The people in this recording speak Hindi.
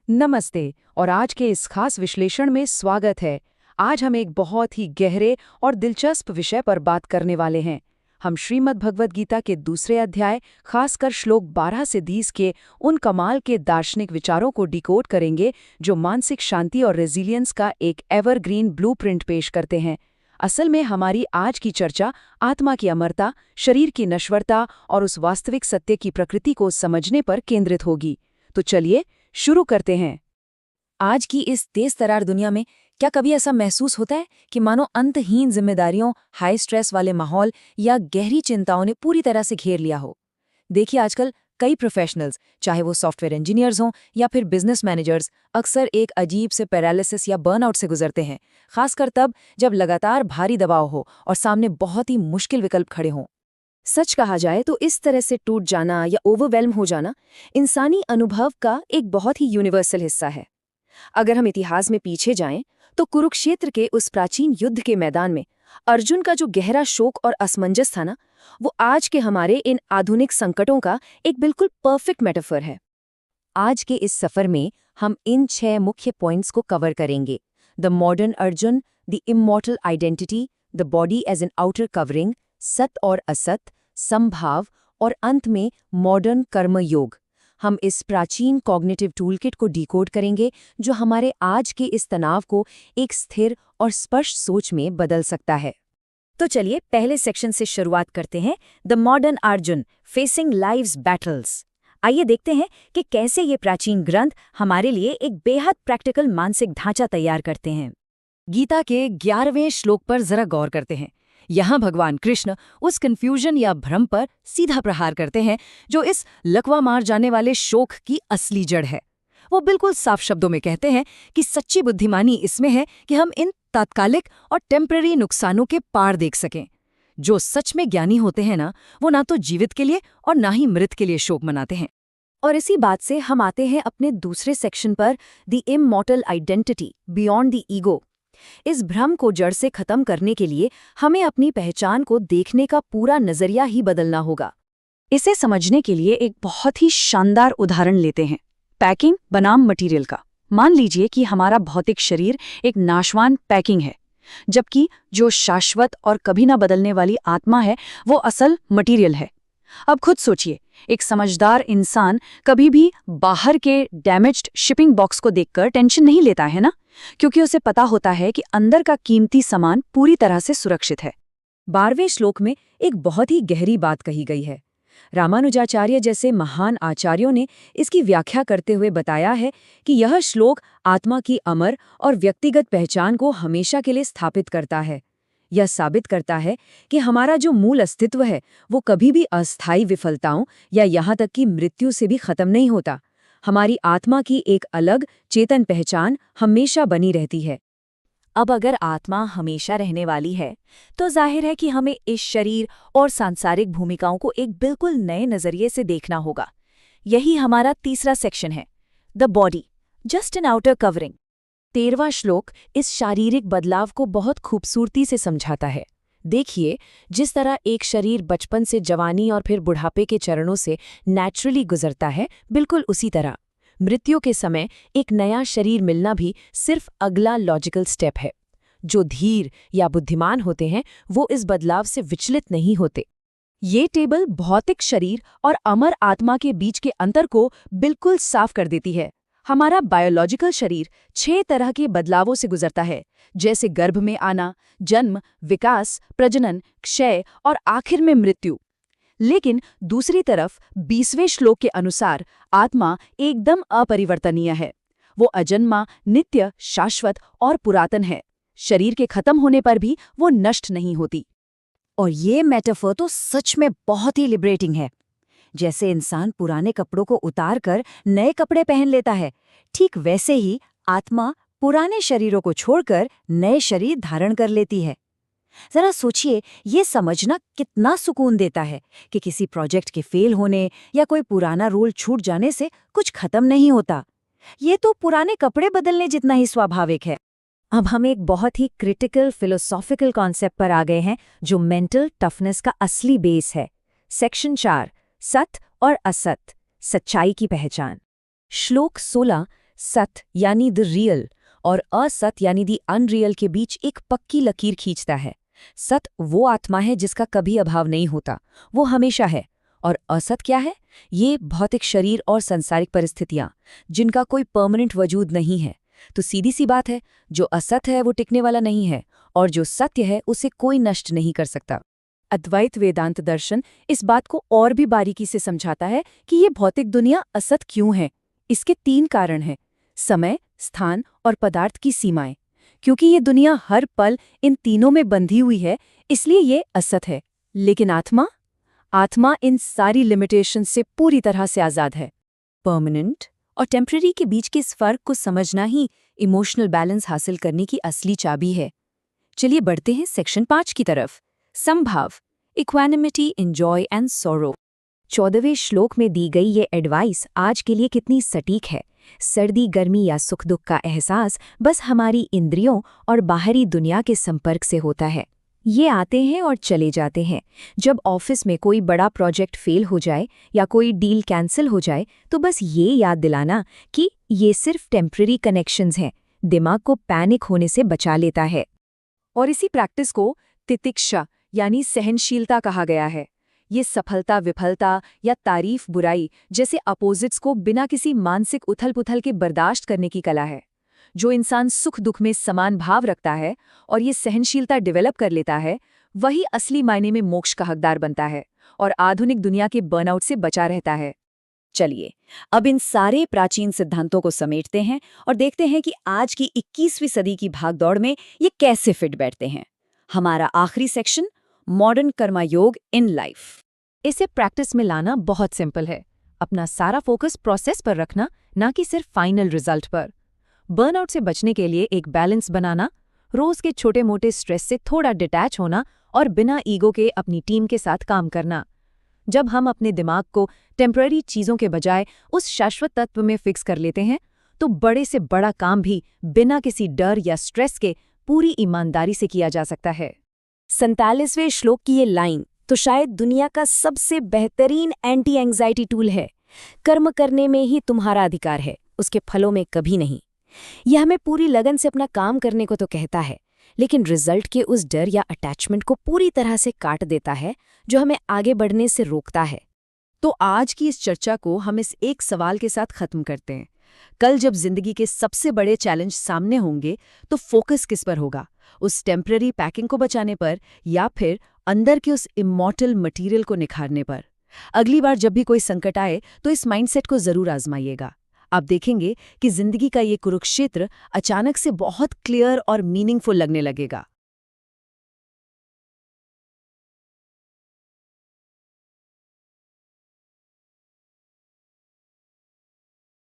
नमस्ते और आज के इस खास विश्लेषण में स्वागत है। आज हम एक बहुत ही गहरे और दिलचस्प विषय पर बात करने वाले हैं। हम श्रीमद् भगवद गीता के दूसरे अध्याय, खासकर श्लोक 12 से 20 के उन कमाल के दार्शनिक विचारों को डिकोड करेंगे जो मानसिक शांति और रेजिलियंस का एक एवरग्रीन ब्लूप्रिंट पेश करते हैं। असल में हमारी आज की चर्चा आत्मा की अमरता, शरीर की नश्वरता और उस वास्तविक सत्य की प्रकृति को समझने पर केंद्रित होगी। तो चलिए शुरू करते हैं। आज की इस तेज तरार दुनिया में क्या कभी ऐसा महसूस होता है कि मानो अंतहीन जिम्मेदारियों, हाई स्ट्रेस वाले माहौल या गहरी चिंताओं ने पूरी तरह से घेर लिया हो? देखिए, आजकल कई प्रोफेशनल्स, चाहे वो सॉफ्टवेयर इंजीनियर्स हों या फिर बिजनेस मैनेजर्स, अक्सर एक अजीब से पैरालिसिस या बर्नआउट से गुजरते हैं, खासकर तब जब लगातार भारी दबाव हो और सामने बहुत ही मुश्किल विकल्प खड़े हों। सच कहा जाए तो इस तरह से टूट जाना या ओवरवेल्म हो जाना इंसानी अनुभव का एक बहुत ही यूनिवर्सल हिस्सा है। अगर हम इतिहास में पीछे जाएं तो कुरुक्षेत्र के उस प्राचीन युद्ध के मैदान में अर्जुन का जो गहरा शोक और असमंजस था ना, वो आज के हमारे इन आधुनिक संकटों का एक बिल्कुल परफेक्ट मेटाफर है। आज के इस सफर में हम इन 6 मुख्य पॉइंट्स को कवर करेंगे: the modern Arjun, the immortal identity, the body as an outer covering, सत और असत, संभाव और अंत में मॉडर्न कर्म योग। हम इस प्राचीन कॉग्निटिव टूलकिट को डिकोड करेंगे जो हमारे आज के इस तनाव को एक स्थिर और स्पष्ट सोच में बदल सकता है। तो चलिए पहले सेक्शन से शुरुआत करते हैं, the modern Arjun facing lives battles. आइए देखते हैं कि कैसे ये प्राचीन ग्रंथ हमारे लिए एक बेहद प्रैक्टिकल मानसिक ढांचा तैयार करते हैं। गीता के 11वें श्लोक पर जरा गौर करते हैं। यहाँ भगवान कृष्ण उस कन्फ्यूजन या भ्रम पर सीधा प्रहार करते हैं जो इस लकवा मार जाने वाले शोक की असली जड़ है। वो बिल्कुल साफ शब्दों में कहते हैं कि सच्ची बुद्धिमानी इसमें है कि हम इन तात्कालिक और टेम्पररी नुकसानों के पार देख सकें। जो सच में ज्ञानी होते हैं ना, वो ना तो जीवित के लिए और ना ही मृत के लिए शोक मनाते हैं। और इसी बात से हम आते हैं अपने दूसरे सेक्शन पर, the immortal identity beyond the ego. इस भ्रम को जड़ से खत्म करने के लिए हमें अपनी पहचान को देखने का पूरा नजरिया ही बदलना होगा। इसे समझने के लिए एक बहुत ही शानदार उदाहरण लेते हैं, पैकिंग बनाम मटेरियल का। मान लीजिए कि हमारा भौतिक शरीर एक नाशवान पैकिंग है, जबकि जो शाश्वत और कभी ना बदलने वाली आत्मा है वो असल मटेरियल है। अब खुद सोचिए, एक समझदार इंसान कभी भी बाहर के डैमेज्ड शिपिंग बॉक्स को देखकर टेंशन नहीं लेता है ना, क्योंकि उसे पता होता है कि अंदर का कीमती सामान पूरी तरह से सुरक्षित है। 12वें श्लोक में एक बहुत ही गहरी बात कही गई है। रामानुजाचार्य जैसे महान आचार्यों ने इसकी व्याख्या करते हुए बताया है कि यह श्लोक आत्मा की अमर और व्यक्तिगत पहचान को हमेशा के लिए स्थापित करता है। यह साबित करता है कि हमारा जो मूल अस्तित्व है वो कभी भी अस्थायी विफलताओं या यहाँ तक कि मृत्यु से भी खत्म नहीं होता। हमारी आत्मा की एक अलग चेतन पहचान हमेशा बनी रहती है। अब अगर आत्मा हमेशा रहने वाली है तो जाहिर है कि हमें इस शरीर और सांसारिक भूमिकाओं को एक बिल्कुल नए नजरिए से देखना होगा। यही हमारा तीसरा सेक्शन है, the body just an outer covering. 13वां श्लोक इस शारीरिक बदलाव को बहुत खूबसूरती से समझाता है। देखिए, जिस तरह एक शरीर बचपन से जवानी और फिर बुढ़ापे के चरणों से नेचुरली गुजरता है, बिल्कुल उसी तरह मृत्यु के समय एक नया शरीर मिलना भी सिर्फ अगला लॉजिकल स्टेप है। जो धीर या बुद्धिमान होते हैं वो इस बदलाव से विचलित नहीं होते। ये टेबल भौतिक शरीर और अमर आत्मा के बीच के अंतर को बिल्कुल साफ कर देती है। हमारा बायोलॉजिकल शरीर 6 तरह के बदलावों से गुजरता है, जैसे गर्भ में आना, जन्म, विकास, प्रजनन, क्षय और आखिर में मृत्यु। लेकिन दूसरी तरफ 20वें श्लोक के अनुसार आत्मा एकदम अपरिवर्तनीय है। वो अजन्मा, नित्य, शाश्वत और पुरातन है। शरीर के खत्म होने पर भी वो नष्ट नहीं होती। और ये मेटाफर तो सच में बहुत ही लिबरेटिंग है। जैसे इंसान पुराने कपड़ों को उतार कर नए कपड़े पहन लेता है, ठीक वैसे ही आत्मा पुराने शरीरों को छोड़कर नए शरीर धारण कर लेती है। जरा सोचिए, ये समझना कितना सुकून देता है कि किसी प्रोजेक्ट के फेल होने या कोई पुराना रूल छूट जाने से कुछ खत्म नहीं होता। ये तो पुराने कपड़े बदलने जितना ही स्वाभाविक है। अब हम एक बहुत ही क्रिटिकल फिलोसॉफिकल कॉन्सेप्ट पर आ गए हैं जो मेंटल टफनेस का असली बेस है। सेक्शन 4, सत और असत, सच्चाई की पहचान। श्लोक 16 सत यानी द रियल और असत यानी द अनरियल के बीच एक पक्की लकीर खींचता है। सत वो आत्मा है जिसका कभी अभाव नहीं होता, वो हमेशा है। और असत क्या है? ये भौतिक शरीर और सांसारिक परिस्थितियां, जिनका कोई परमानेंट वजूद नहीं है। तो सीधी सी बात है, जो असत है वो टिकने वाला नहीं है, और जो सत्य है उसे कोई नष्ट नहीं कर सकता। अद्वैत वेदांत दर्शन इस बात को और भी बारीकी से समझाता है कि ये भौतिक दुनिया असत क्यों है। इसके 3 कारण हैं: समय, स्थान और पदार्थ की सीमाएं। क्योंकि ये दुनिया हर पल इन तीनों में बंधी हुई है, इसलिए ये असत है। लेकिन आत्मा इन सारी लिमिटेशन से पूरी तरह से आज़ाद है। परमानेंट और टेम्पररी के बीच के इस फर्क को समझना ही इमोशनल बैलेंस हासिल करने की असली चाबी है। चलिए बढ़ते हैं सेक्शन 5 की तरफ। समभाव, equanimity in joy and sorrow. 14वें श्लोक में दी गई ये एडवाइस आज के लिए कितनी सटीक है। सर्दी, गर्मी या सुख दुख का एहसास बस हमारी इंद्रियों और बाहरी दुनिया के संपर्क से होता है। ये आते हैं और चले जाते हैं। जब ऑफिस में कोई बड़ा प्रोजेक्ट फेल हो जाए या कोई डील कैंसिल हो जाए, तो बस ये याद दिलाना कि ये सिर्फ टेम्पररी कनेक्शंस हैं, दिमाग को पैनिक होने से बचा लेता है। और इसी प्रैक्टिस को तितिक्षा यानी सहनशीलता कहा गया है। ये सफलता, विफलता या तारीफ, बुराई जैसे अपोजिट्स को बिना किसी मानसिक उथल-पुथल के बर्दाश्त करने की कला है। जो इंसान सुख दुख में समान भाव रखता है और ये सहनशीलता डेवलप कर लेता है, वही असली मायने में मोक्ष का हकदार बनता है और आधुनिक दुनिया के बर्नआउट से बचा रहता है। चलिए अब इन सारे प्राचीन सिद्धांतों को समेटते हैं और देखते हैं कि आज की 21वीं सदी की भागदौड़ में ये कैसे फिट बैठते हैं। हमारा आखिरी सेक्शन, मॉडर्न कर्मयोग इन लाइफ। इसे प्रैक्टिस में लाना बहुत सिंपल है। अपना सारा फोकस प्रोसेस पर रखना, ना कि सिर्फ फाइनल रिजल्ट पर। बर्नआउट से बचने के लिए एक बैलेंस बनाना, रोज के छोटे मोटे स्ट्रेस से थोड़ा डिटैच होना और बिना ईगो के अपनी टीम के साथ काम करना। जब हम अपने दिमाग को टेम्पररी चीज़ों के बजाय उस शाश्वत तत्व में फिक्स कर लेते हैं, तो बड़े से बड़ा काम भी बिना किसी डर या स्ट्रेस के पूरी ईमानदारी से किया जा सकता है। 47वें श्लोक की ये लाइन तो शायद दुनिया का सबसे बेहतरीन एंटी एंग्जाइटी टूल है। कर्म करने में ही तुम्हारा अधिकार है, उसके फलों में कभी नहीं। यह हमें पूरी लगन से अपना काम करने को तो कहता है, लेकिन रिजल्ट के उस डर या अटैचमेंट को पूरी तरह से काट देता है, जो हमें आगे बढ़ने से रोकता है। तो आज की इस चर्चा को हम इस एक सवाल के साथ खत्म करते हैं। कल जब जिंदगी के सबसे बड़े चैलेंज सामने होंगे, तो फोकस किस पर होगा? उस टेम्पररी पैकिंग को बचाने पर या फिर अंदर के उस इमॉर्टल मटेरियल को निखारने पर? अगली बार जब भी कोई संकट आए तो इस माइंडसेट को जरूर आजमाइएगा। आप देखेंगे कि जिंदगी का ये कुरुक्षेत्र अचानक से बहुत क्लियर और मीनिंगफुल लगने लगेगा।